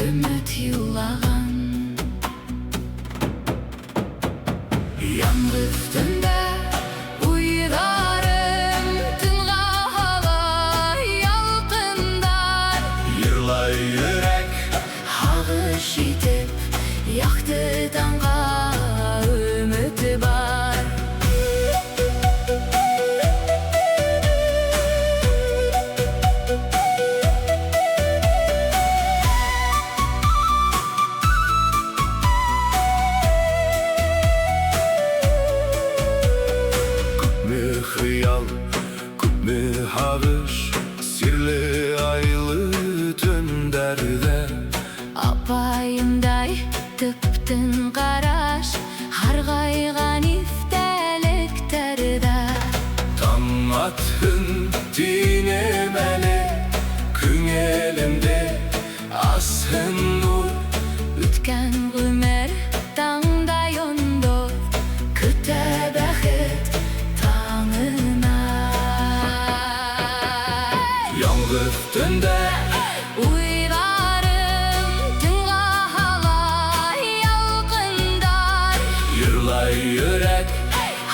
Ümit yulagan yalnız tünde uylarım tınga hava yalqındar Yırlay yürek Hağış itip yaktı tanga ümit var Hıyal, küpmü hağış, sirli aylı tünderde Apayımday tıptın qaraş hargaygan iftelikтерде Taң atın dinemeli, küңелімде asın nur Үткен гүмер таңдай ондор күтә бәхет таңына Yalnız tünde Уйларым тыңга hala ялқындар yırlay yürek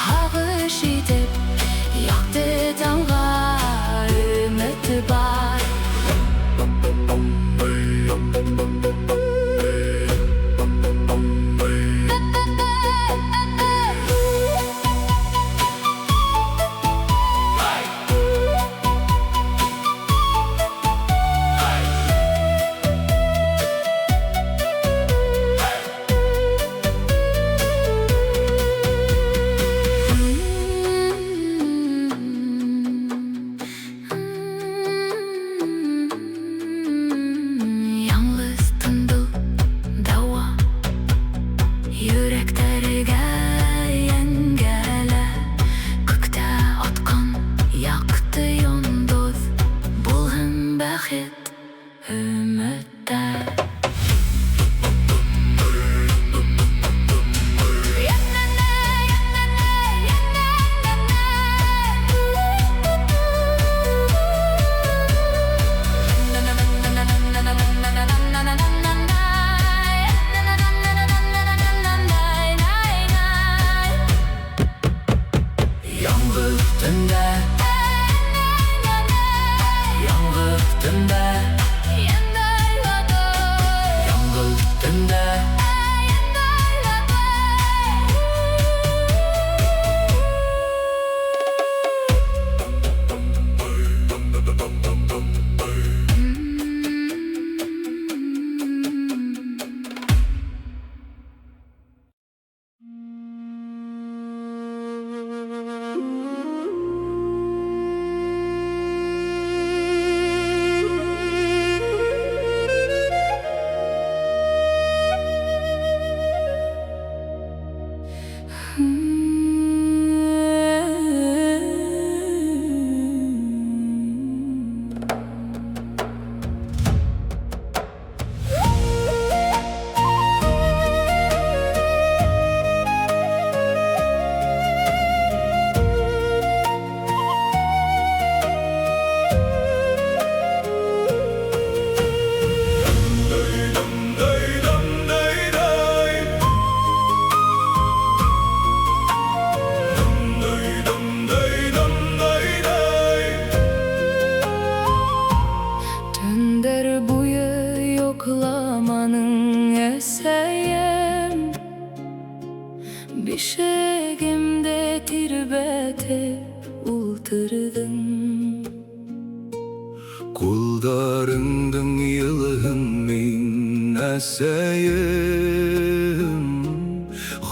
Hağış itip yaktı tаңга ümit бар Yalnız tındı dava yüreklerge yengele Көктә атқан яқты йондоз Булган бәхет өметтә Yalnız tünde Yalnız tünde Yalnız tünde Tünder boyu yoklamanın eseyim Bişegimde tirbete ultırdın Kuldarındın yılın min eseyim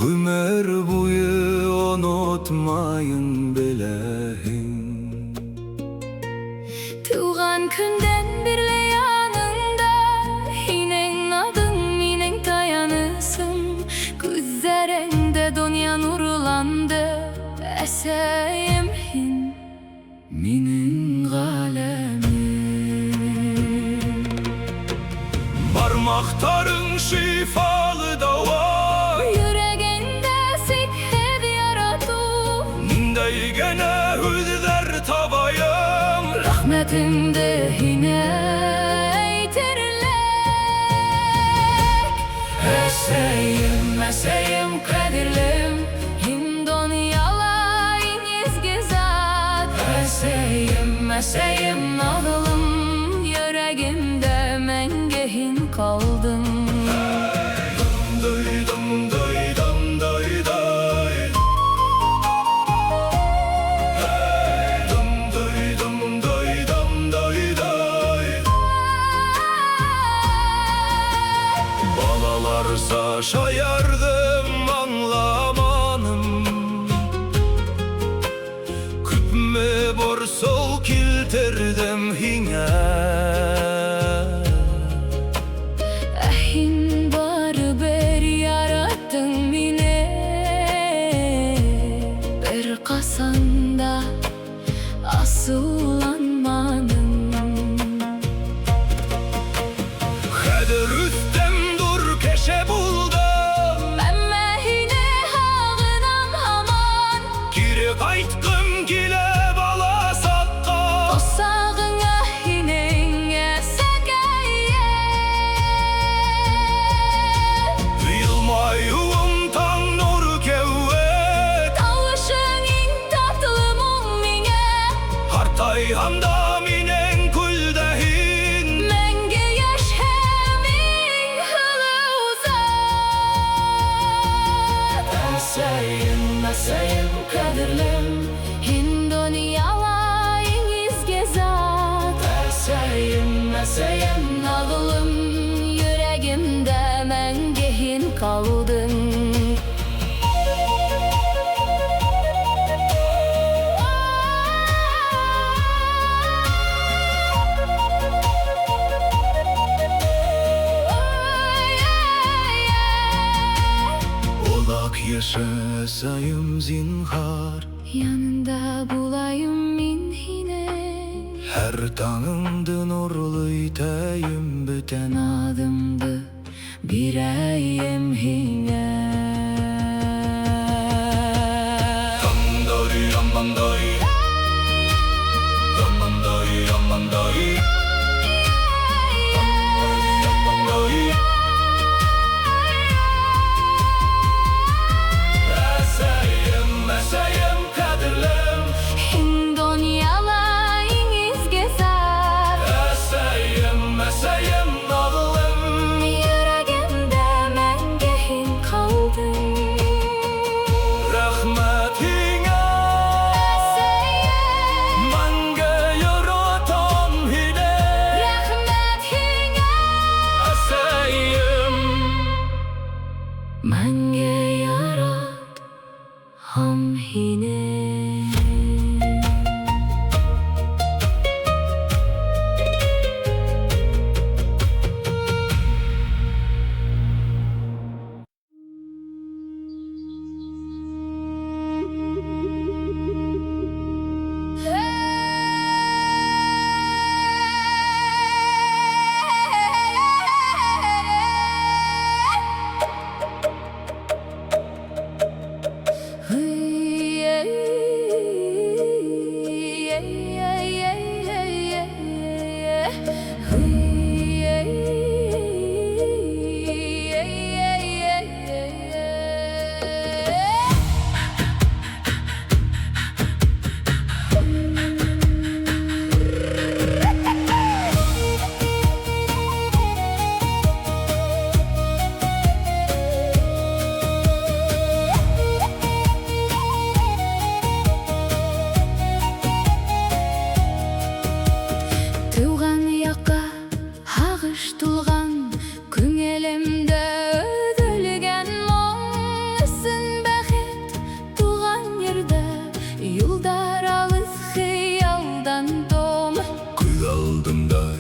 Gümür boyu unutmayın bilehin Tuğan künden birle yanında Hinen adın minen tayanısın Gözlerinde dünya nurlandı Eseyim hin minin galemim Parmakların şifalı dava Yüreğinde sikhir yaratı Nindey gene hüzler tavayım Rahmetimde hine eytirler Meseyim kadirlim Hindonyalayınız gezat Meseyim nağılım Yüreğimde mengehin kaldın Duydum duydum duydum duydum duydum duydum Balalarsa şayardım anlamanım Küpme bor sol kilterdim hine Ehin barı ber yarattın mine Bir kasanda asulanmanın Kadir üstem dur keşe buldum Emme hine hağınam haman Geri kaytkım gile bala sakka Tosağına hinenge sekeye Yılmayım tan nur kevvet Tavışın in tatlı mummine Hartay hamda minen kuldehin Menge yaş hemin hılı uzat Meseyim kadirlim Hindonyalayınız gezat Meseyim nağılım Yüreğimde mengehin kaldın Olak yaşasayım zinhar Yanında bulayım min hine Her tanımdı nurlu iteyim büten Adımdı bireyim hine Yamandayı yamandayı Yamandayı yamandayı Yamandayı Meseyim kadirlim Hindonyalayınız gezat Meseyim nağılım Yüreğimde mengehin kaldın Rahmetine Mange yaratan hine Rahmet hine Meseyim Mange yarat ham hine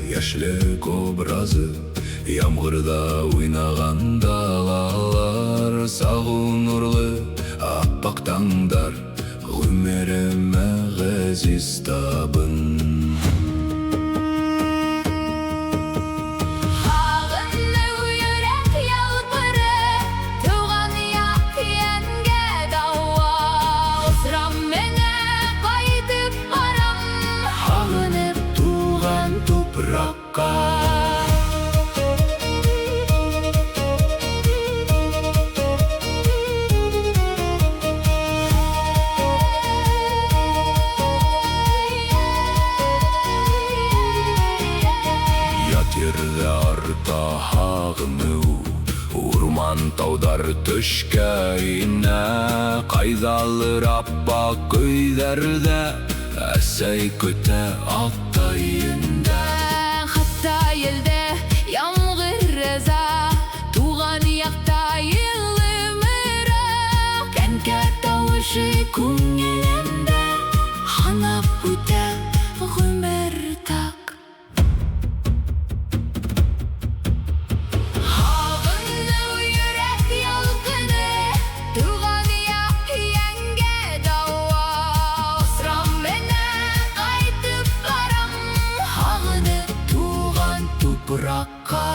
Яшьлек образы Ямгырда уйнаган далалар Сагуу нурлы аппак таңдар Гүмереме газиз табын Аман таудар төшкәйнә, Кайдалыр аппак өйдәрдә, Әсәй көтә алта июньдә. Хатта елдә яңгыр рәза, туган якта елымырак. Кәнкә тавышы күңелемдә, ханап үтә гомер так. Хагынны йөрәк ялкыны, туган як яңгә дава. Асрам менән кайтып барам, хагынып туган тупракка.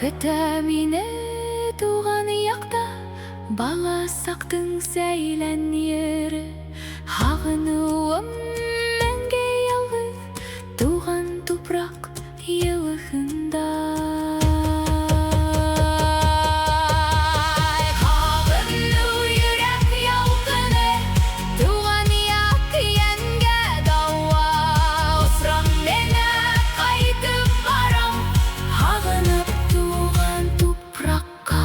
Көтә мине туган якта, бала сактың сәйлән йөрі. Хагынуым мәңге ялгыз, туган тупрак йылыхында. Хагыну йөрәк ялкыны, туган як яңгә дава. Асрам менән кайтып барам, хагынып туган тупракка.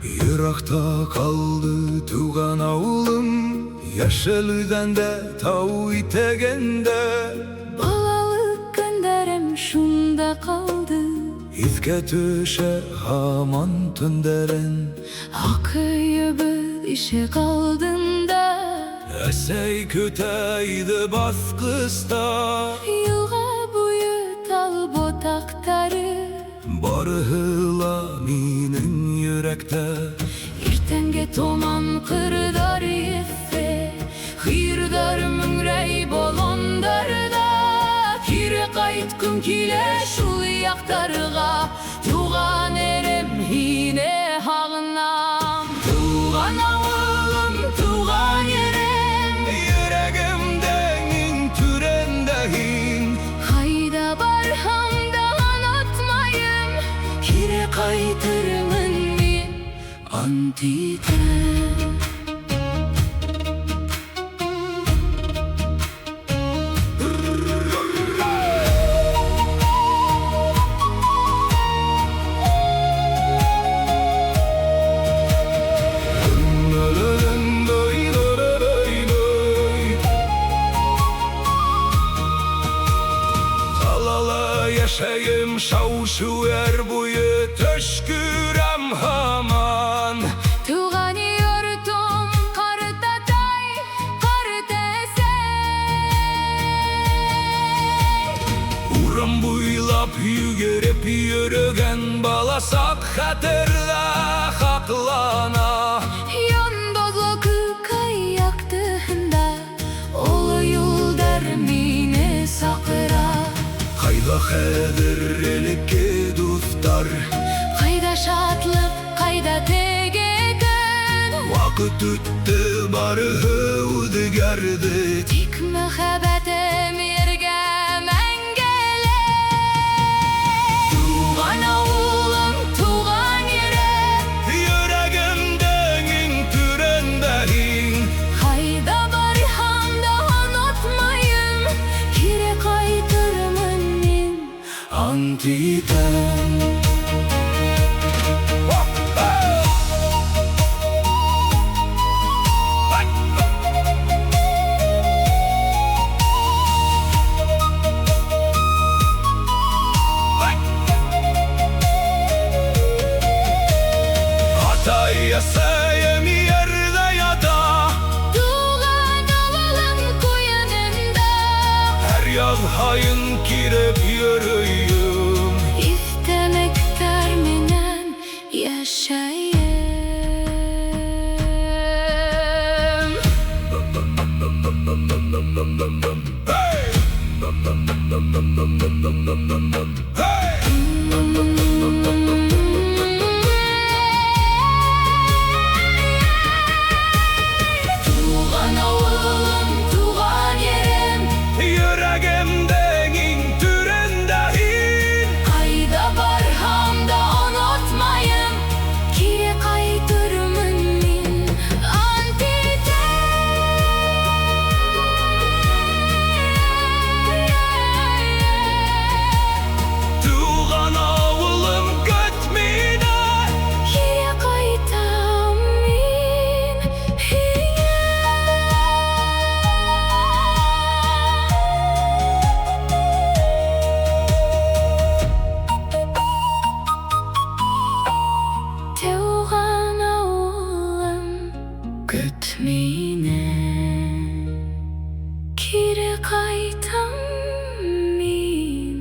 Yırakta kaldı tugan avlum, Yaşıl üdende tau itegende. Балалык көндәрем шунда калды. İzke töşe haman tünderen, Акыйыбыз ишек алдында. Әсәй көтәйді басқыста. Елга буе тал ботактары, Барыһыла минең йөрәктә. иртәнге томан кырдар ефе, хыйырдар мөңрәй болондарда. Кире кайткым килә шул яктарга, туган ерем һине һагынам. Туган авылым, туган ерем, Йөрәгемдә иң түрәндә һин. кайда барһам да онытмайым, кире кайтырмын мин, ант итәм. Yaşayım şavşu er buyu töşkürem haman. Туган йортум Картатай, Картәсәй. Урам буйлап йөгереп йөрөгән баласак хәтердә Kadirlik dostlar. Kayda şatlık, kayda tegegen. Vakit öttü barı o'zgardi. Tik muhabbatim yerga mangala. Tuğan oğlum, tuğan yerim. Yüreğimdenin türendeyin. Kayda barham da unutmayım. Kire kaytırmın men. Antitem. Yasayım yerde yada. Tuğan oğlum koyanında. Her yaz hayın kirip yürüyüm. İstemekler menen yaşayım. Hey! Hey! Tuğan oğlum, tuğan yerim. Yüreğimdenin türendeyin. Kayda barham da unutmayım. Kire kaytırmın men. Tuğan oğlum götmine. Kire kaytam men. Tuğan oğlum gitmine. Kire kaytam men.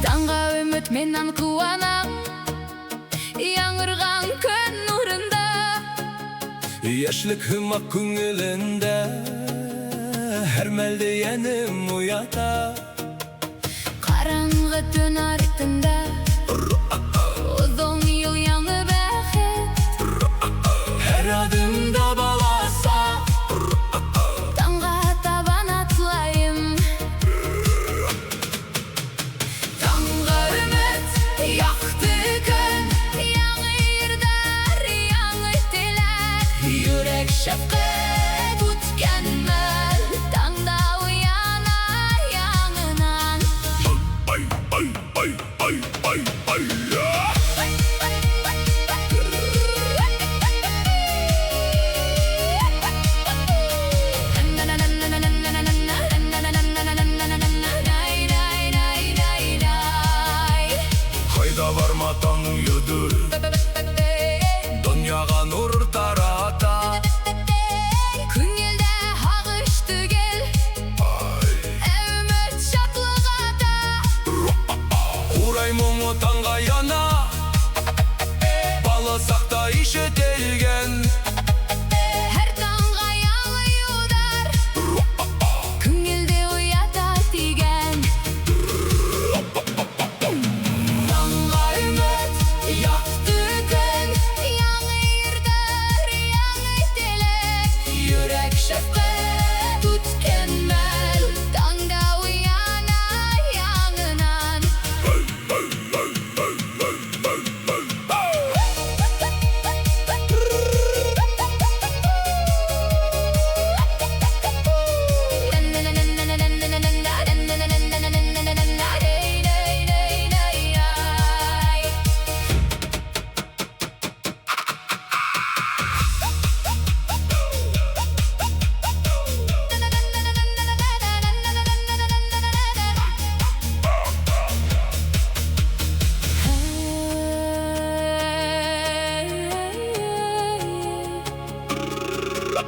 Tаңға үміт менен қуанам, яңырған күн нұрында. Yaşlık hımak көңілінде. Her melde yenim uyata. Қараңғы түн артында, uzun yıl яңы бәхет. Her adımda balasa. Таңға табан атылайым. Таңға үміт, яқты күн, яңы йырдар, яңы тілек. Йөрәк шәфкать үткән мәл, таңда уяна яңынан. Ay ay ay ay ay ay ya. Hayda varmadan uyudur. Dünyaga nur tarata. Күңелдә һагыш түгел, өмет шатлыгата. Урай мұңы таңға яна. Баласақта ишетелген. Һәр таңга яңы юлдар, күңелдә уята тигән. Таңга өмет, яқты көн, яңы йырдар, яңы теләк. Йөрәк шәфкать үткән мәл, таңда уяна Her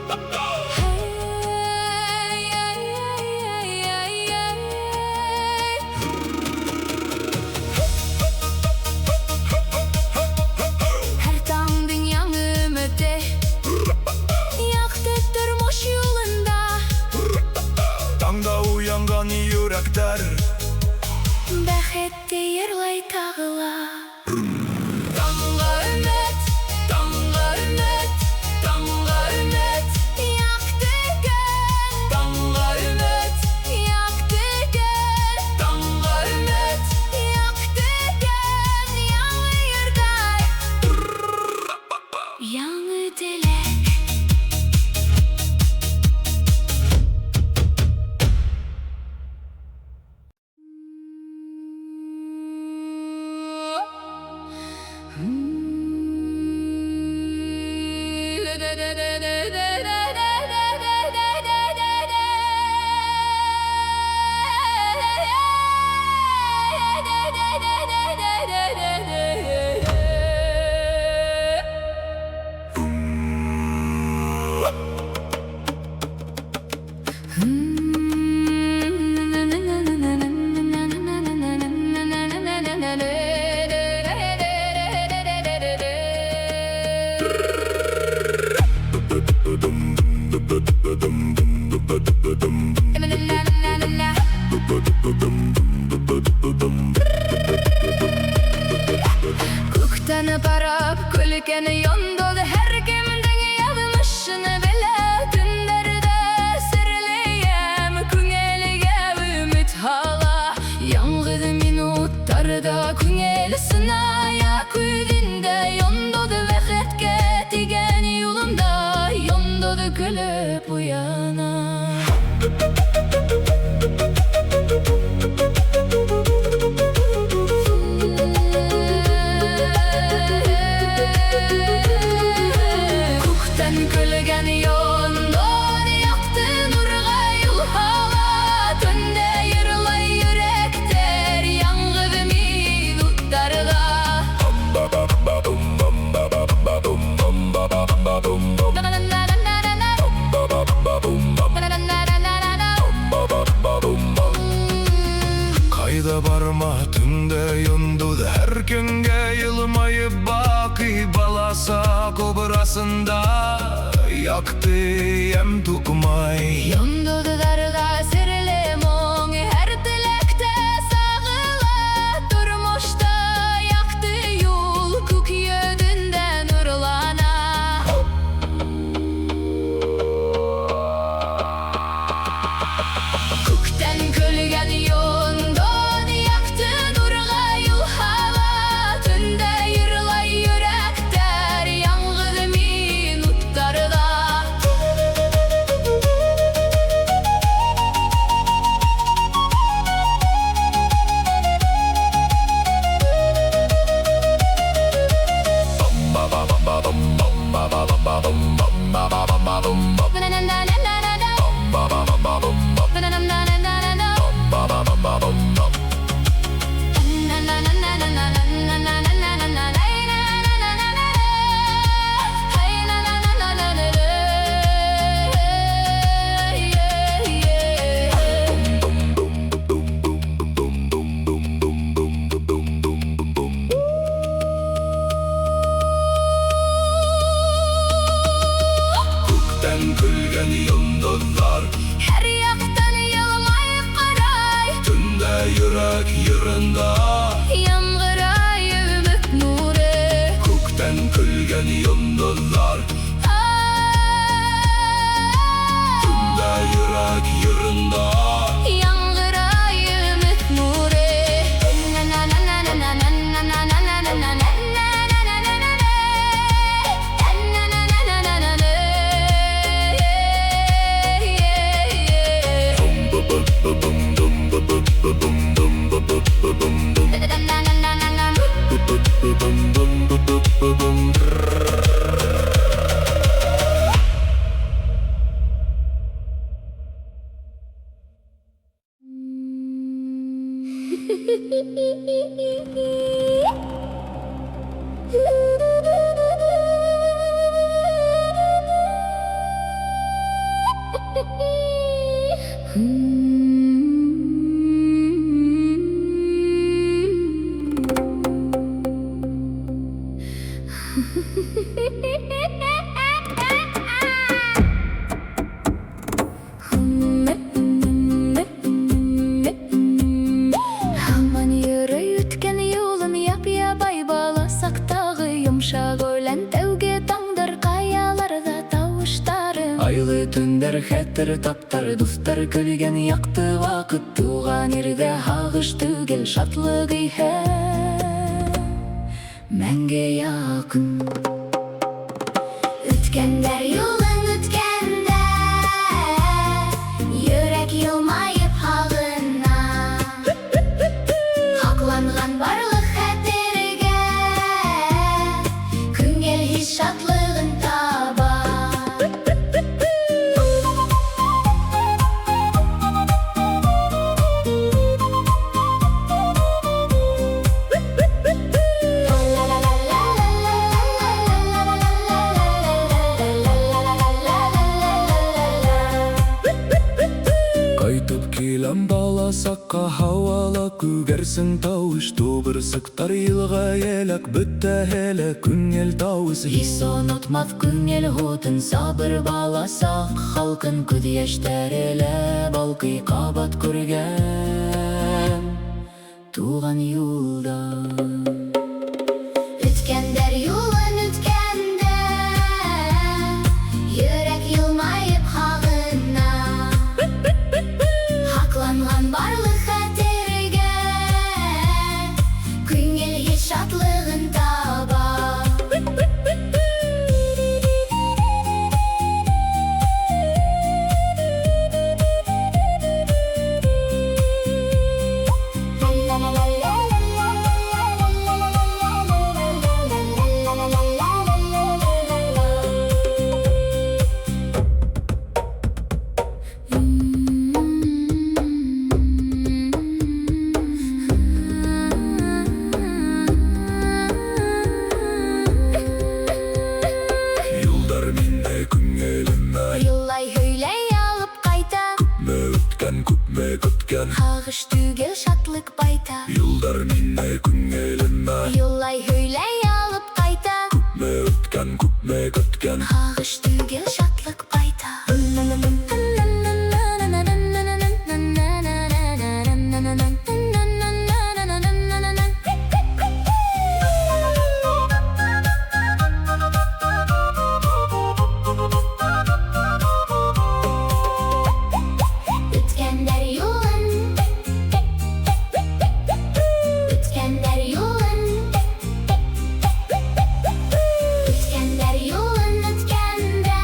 taң dünyаны ümit'e yaktı durmuş yolunda. Tаңда уянған yürekler Бәхетте ерлай тағыла. Tаңға Ümit, Tаңға ümit, ümit yaktı gün. Tаңға ümit Yaktı gün, Tаңға ümit yaktı gün. Yalı yırday, yalı dilek. Көктен барап күлген yoндоды Her kimдің явымышыны біле Түндерді сірлейем Күңелге үміт hala Яңғыд минуттарда Күңел сынaya Күдінде yoндоды Вәхетке тиген юлымда Yoндоды күліп уяна Көктен күлген yoндоды Яқты нұрға юл hala Түнде йырлай йөрәктер Яңғыд минуттарда Қайда барма түнде yoндоды Her күнге yılmayıp бақи баласа Кобырасында yaktı ем тұқмай Yoндодыларға сірлі мұң Әр тілекте сағыла Тұрмышта яқты юл Көкүйедінде нұрлана Көктен күлген yoндоды Яқты нұрға юл hala Түнде йырлай йөрәктер Яңғыд минуттарда Көктен күлген yoндozlar Her yaktан yılmayıp qaray Түнде yürek yırında Яңғырай үміт нұры Көктен күлген yoндozlar Түнде yürek yırında Яңғырай үміт нұры Aman yürü ütken yolun yap-yabay bağlasak dağı yumşak öğlen tevge tağdır kayalarda tavuştarım. Айлы түндер хәттер таптар Дустар көлген яқты вақыт Туған ерде ағыш түгел шатлық иһә Мәңге якын Ütkender yolun ütkende Yürek yılmayıp hağına Haklangan barlık xəterge Küngel hiç şatlığın taba Кайтып келем баласаққа Хауала күгерсің тауыш Тубырсықтар йылға елек Бүтті әлі күңел тауыс Ис unutmaz küngel hutun Sabır bağlasak halkın Күдештер еле балқи Қабат көрген Туған юлда Ütkender yolun ütkende Yürek yılmayıp hağına Haklangan barlık xəterge Küngel hiç şatlığın taba Юлдар мине күңеліме Yıllay hüyley alıp qayta Күпме өткен, күпме көткен Hağış tügel şatlık bayta Юлдар мине күңеліме Yıllay hüyley alıp qayta Күпме өткен, күпме көткен Hağış tügel şatlık bayta Ütkender yolun Ütkender yolun Ütkender yolun ütkende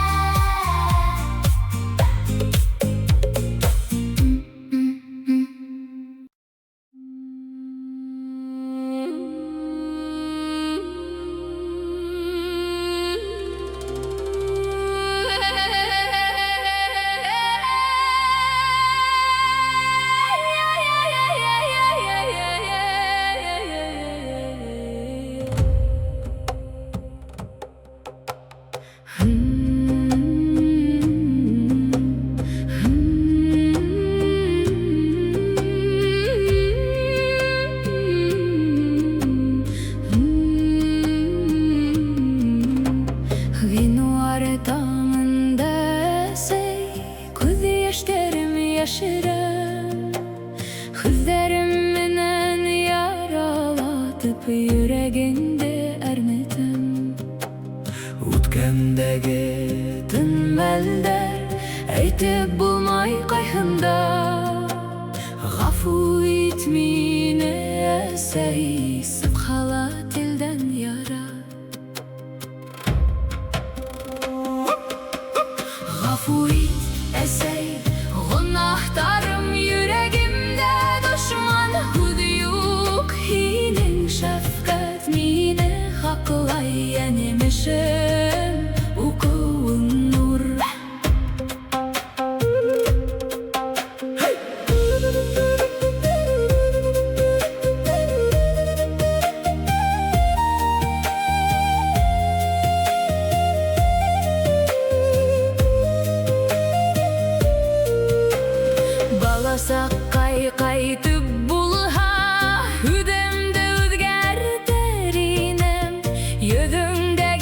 Vinuar dağında sey Göz yaşlarım yaşırım Hızlarım menen yaralatıp Yüreğinde ermedim Өткендегі Tünmelder Eytip bulmay kayhında Gafu it mine sey Sıphala tilden yara Gafu it esey Günahtarım yüreğimde düşman Hudiyuk hinin şefkat mine Haklay yenemişim Ukuvun nur Balasak kaytıp bulha Hüdemde üzger terinem Yüzümde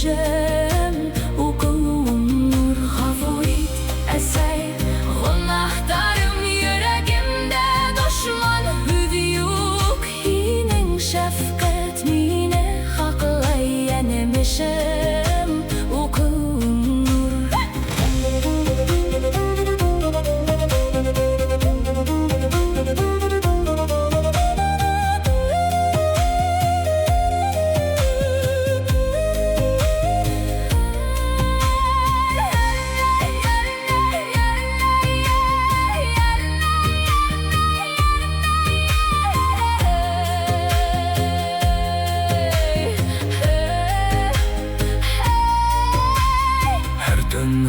yemişim Okuğumdur Gafu it esey Günahlarım yüreğimde Düşman hüdüyük Hinin şefkat mine Haklay yenemişim Okuğumdur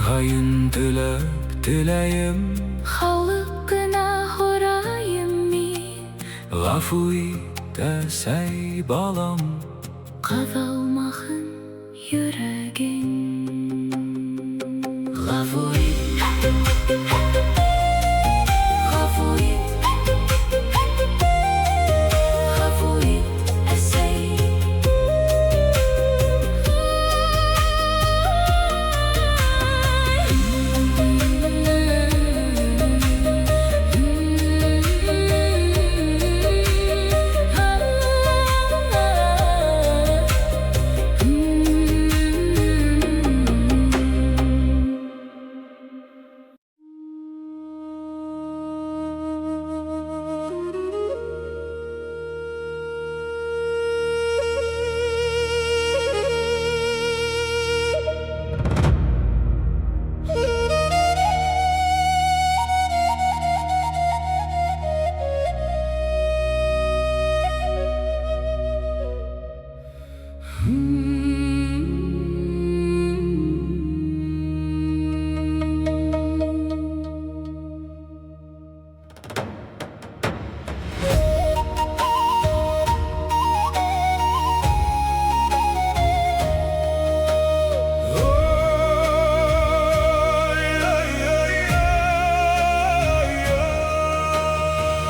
Hayın dileyim Halıkına horayım min Gafu desey balam Qazalmağın yüreğin Gafu it Gafu it Gafu it esey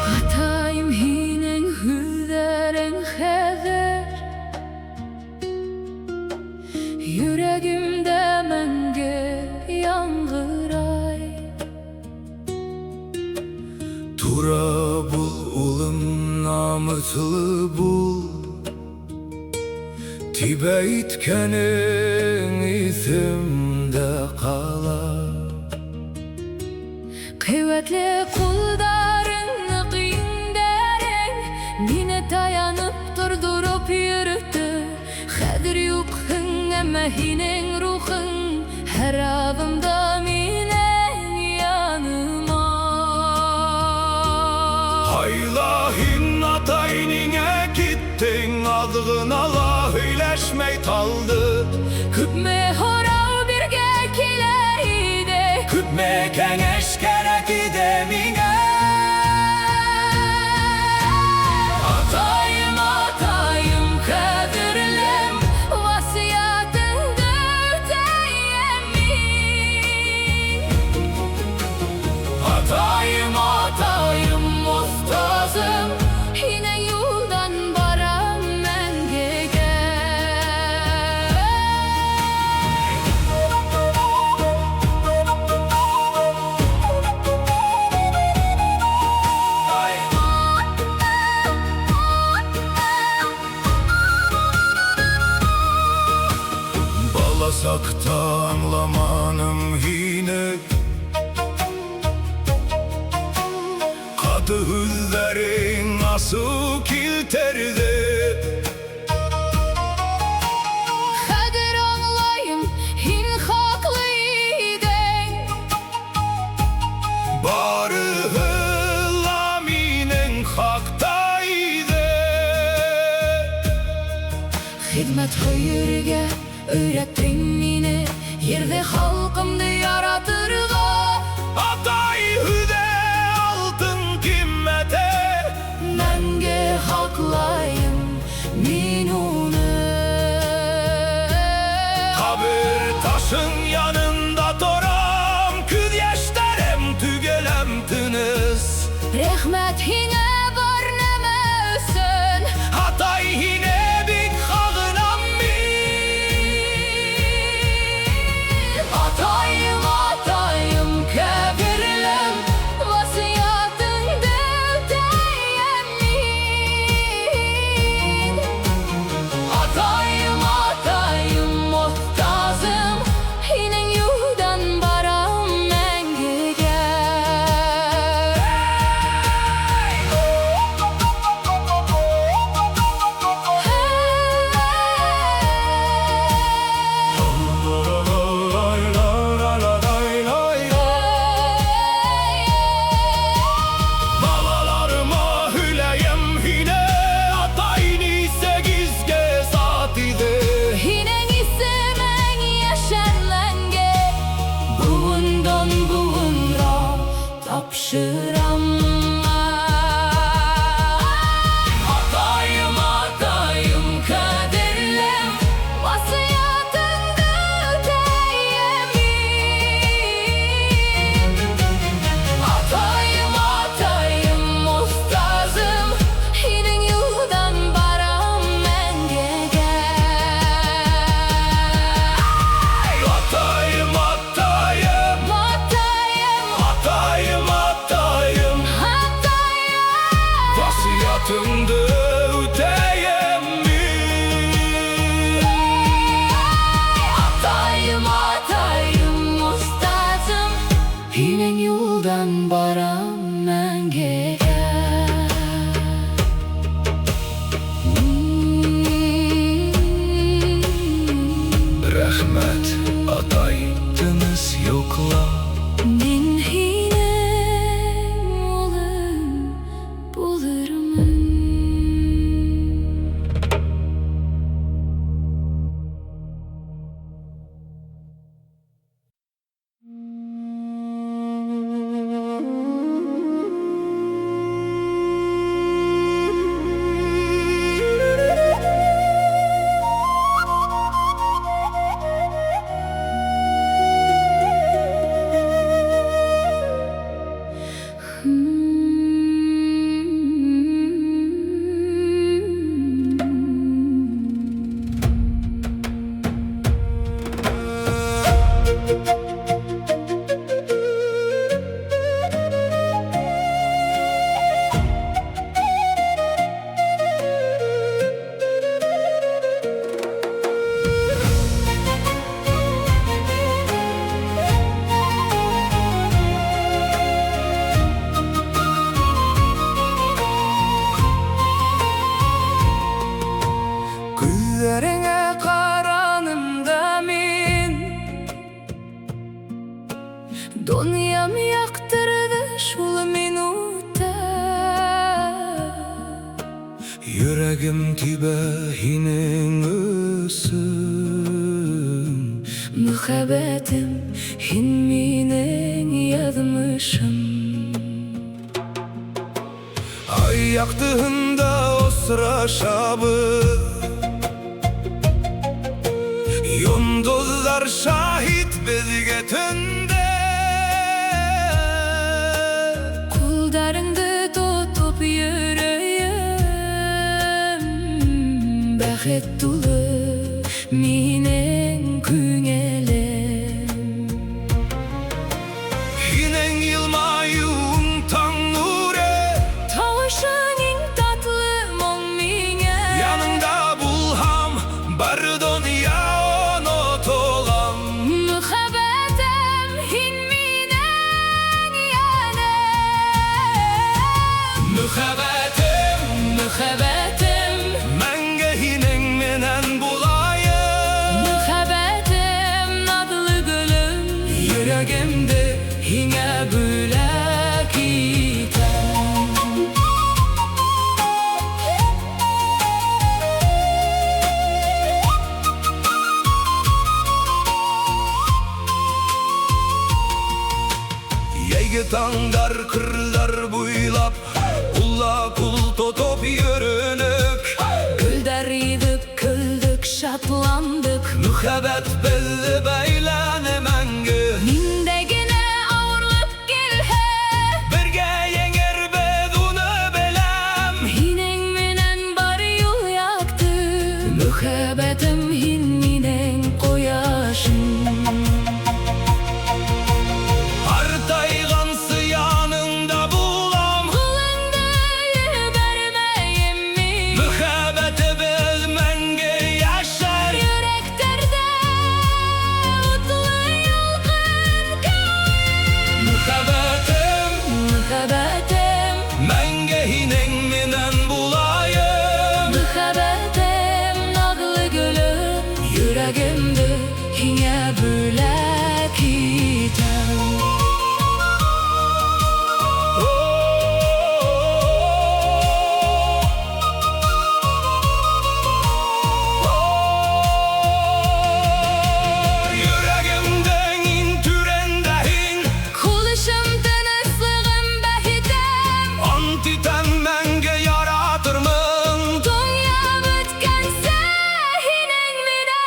Hatayım hinin hüderin hezer Yüreğimde menge yangıray Tura bul ulum namuslu bul Tibe itkenin isimde kalar Kıymetli kuldarın kıyındarın Mine dayanıp durdurup yürüttü Kadir yok ama hinin ruhun Her adımda minen yanıma Haylahin ataynine gittin adığına la höyleşmey taldı Küpme horav bir gekileydi Küpme kengeş gerek demine Atayım atayım kadirlim Vasiyatındır teyyemin Atayım Atayım ustazım Yine yoldan varam mengege Balasak da anlamanım yine Kadı hüzlerin nasıl kilterdi Kadir anlayım hin haklıydı Barı hılaminin haktaydı Hizmet hayırga öğrettin beni Yerde halkımdı yaratırga Atay hüde altın kimmete Menge haklayım min onu Kabir taşın yanında toram Küd yaşlarım tügelemtiniz Rehmet hine var nemesin Hatay yine bir kağınam mi Rahmet adaytınız yokla. Men hinem olum bulurman. Gözlerine karanımda men, Dünyam yaktırdı şul minutda. yüreğim tibehinin ısın. Muhabbetim hin menen yazmışım. Ay yaktığında o sıra şabı, yıldızlar şahit bizge tünde. Kullarыңды tutup yüreğim, Бақыт тулы менен күңелім. Yinen yılmayın tan nure, Tavışың tatlı мұң мене. yanında bulham bar dünya unutulam. Muhabbetim hin menen yanım. Muhabbetim Menge hinen menen bulayım. Muhabbetim nadlı gülüm. Yüreğimde Hine bülek item. Yeyge tangar kırlar buylap, Ulla pul tutup yürünük. Güldər idip küldük, şatlandık. Muhabbet belli beyləni məngü. Mindegine ağırlık gelhe. Birge yenger bedunu belem. Hinen menen bar yol yaktı. Muhabbetim hin menen koyaşım. Hartayğansı yanında bulam. Kulunda yübermeyim mi? Muhabbeti biz məngü yaşar. Yüreklerde mutlu yolgun köyüm. Muhabbetim Məngə hinen menen bulayım. Muhabbetim nağlı gülüm. Yüreğimde hine bülek item. Yüreğimden intürendehin, Kuluşumdan ıslığım behitem. Antiten məngə yaratırmın. Dünya bütkense hinen minen.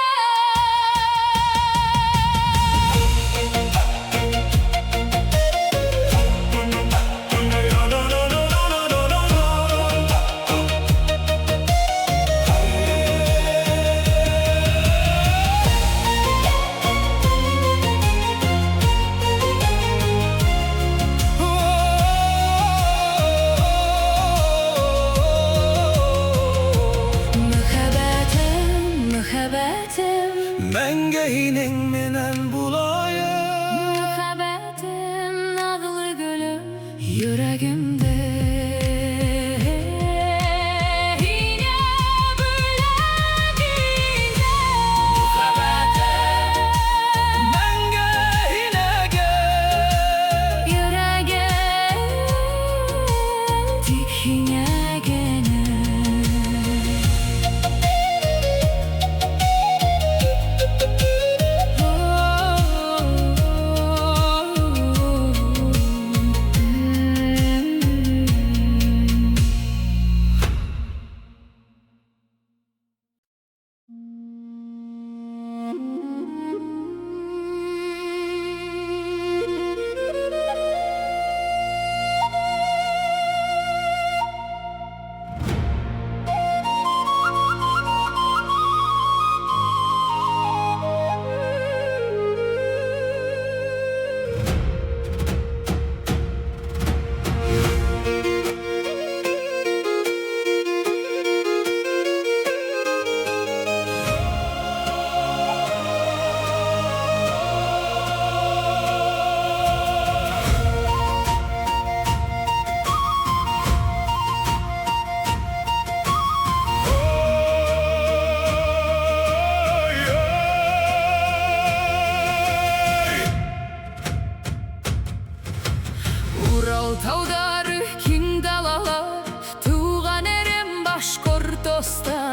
Muhabbetim Məngə hinen menen bulayım. Muhabbetim nağlı gülüm. Yüreğimde hine bülek item. Muhabbetim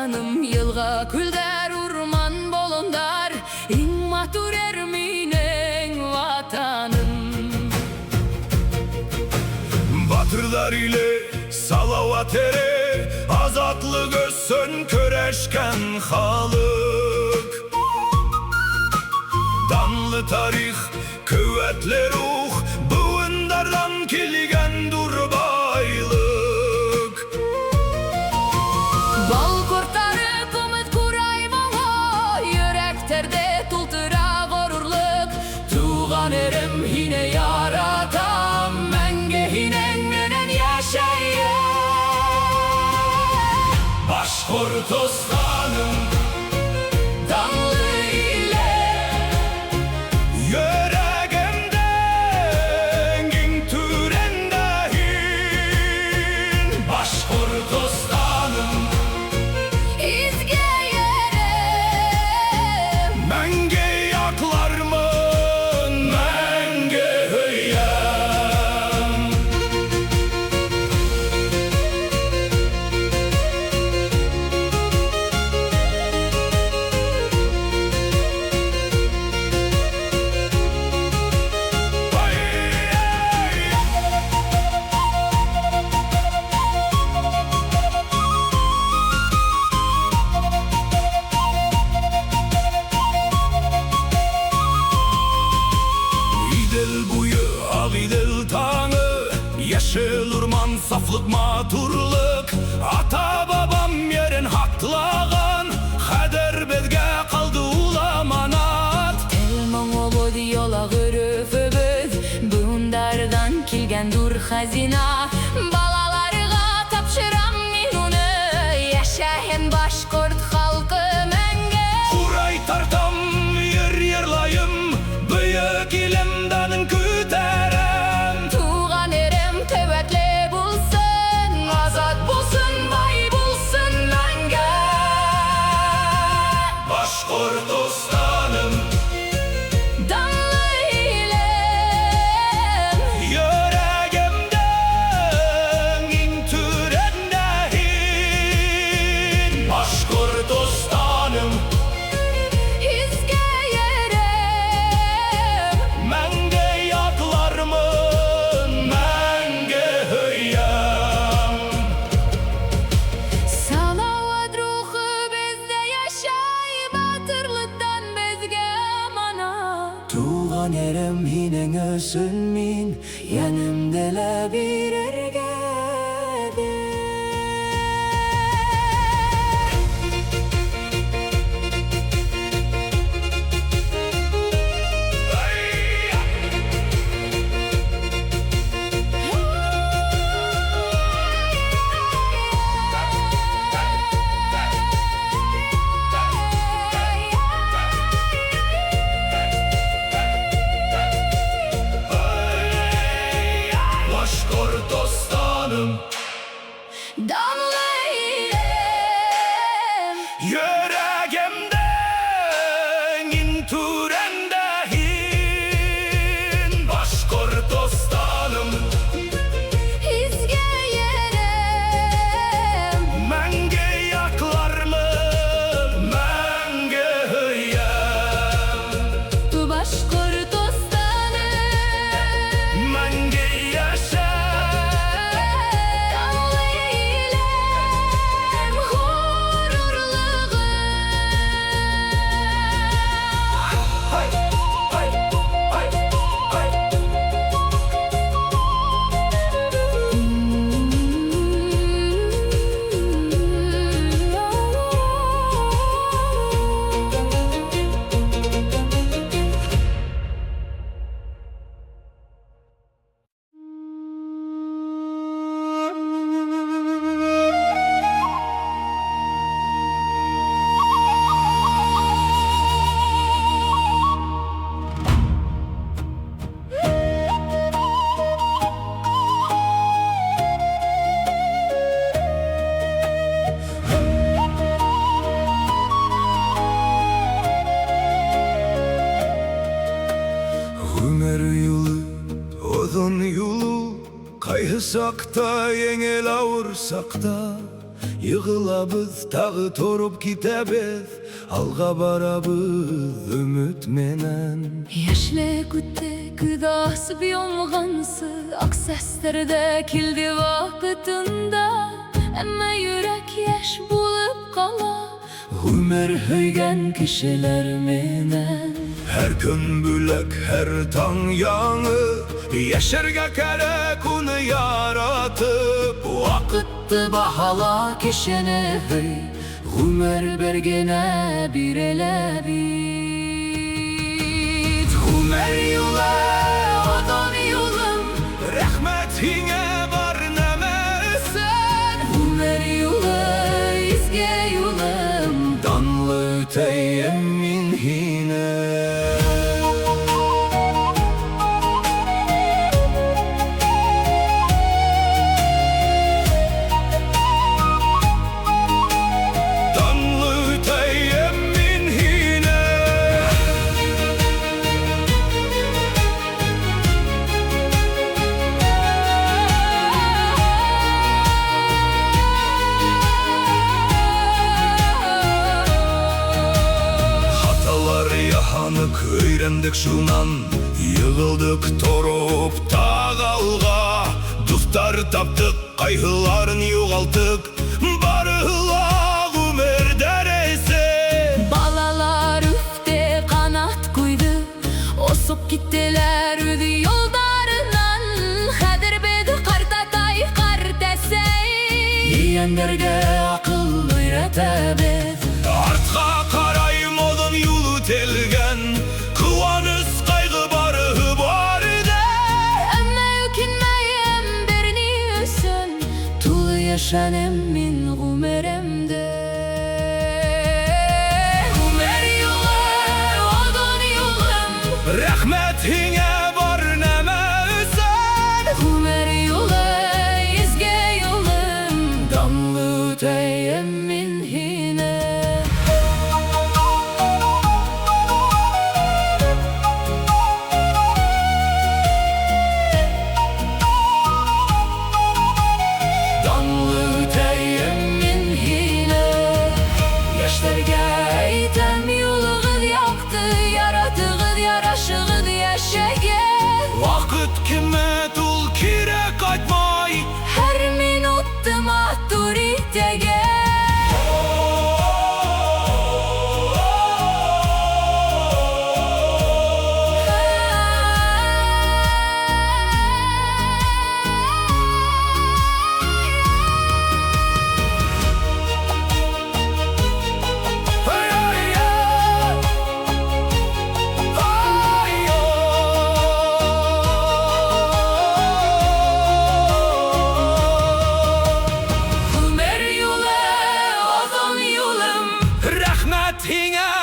vatanım, yılga küller urman bolondar, iň matur erminen vatanım. Batırlar ile salavat ere, azatlık össön köreşken halık. Danlı tarih, kuvvetli ruh, buğundardan kilgen durbaylık. Bal kurtarıp ümit kuraymağa, yürekterde tultıra gorurluk. Tuğan erim hine yaratam, menge hinengenen yaşayı. Başkortostanım Danlı ile yüreğimden in türendehin. Başkortostanım izge yerim, menge yaklarmın, menge hüyem. İdil buyu, ağidil tağı, yeşil urman, saflık, maturluk. Ata babam yerin haklağan, kader bezge kaldı ulamanat. Telmon olu diyola gürüfübüz, bundardan kilgen dur hazina. Balalarıga tapşıram minunu, yaşayan başkort halkı menge. Kuray tartam, yer yerlayım, büyük ilimden küterem. Tuğan erim tevetle bulsun, azat bulsun, bay bulsun menge. Başkortostanım Danlı ilem, yüreğimden in türendehin. Başkortostanım izge yerim, menge yaklarmın, menge hüyem. salavat ruhu bizde yaşay, batırlıktan bezge mana. Tuğan erim hinen ösülmin, yanımdele bir ergedir. Başkortostanım Damla ilem, yüreğimden in türendehin. Başkortostanım izge yerim, menge yaklarmın, menge hüyem. Başkortostanım, Menge yaşa, damla ilem, gururluğum. hay hay hay hay. Uzun yolu kayısak da, yengel avursak da, Yığılabız tağı torup kitebez, alga barabız ümit menen. Yaşlı gütte gıdası bir yomğansı Akseslerde kildi vakıtında Emme yürek yaş bulup kala Hümer Höygen kişiler menen her gün bülek her tan yanı, yaşarga kerek onu yaratıp. Vakıttı bahala kişini höy Hümer bergene bir ele bit Hümer yula odan yolum, rahmetine var nemesen. Hümer yolu izge yolum Danlı öteyim min hine. Öğrendik şunan, yığıldık torup tağalga. Dostlar taptık, kayhıların yoğaltık, barıhla Ömer deresi. Balalar üfte kanat koydu Osup gittiler ödü yollarından Kadir bedi kartatay kartesey Yiyenlerge akıl öğretebez Artka karayım odun yolu telgen, kıvanız kaygı barıhı barıda. Emme ökünmeyem birini üsün Tulu yaşanem min Ömer'emde Ömer yolu, odun yolum Rahmetine var neme sen. Ömer yolu, izge yolum Damlı öteyem min hine Vakit kime dul kire kaçmay, Her minutta maturitege rahmetine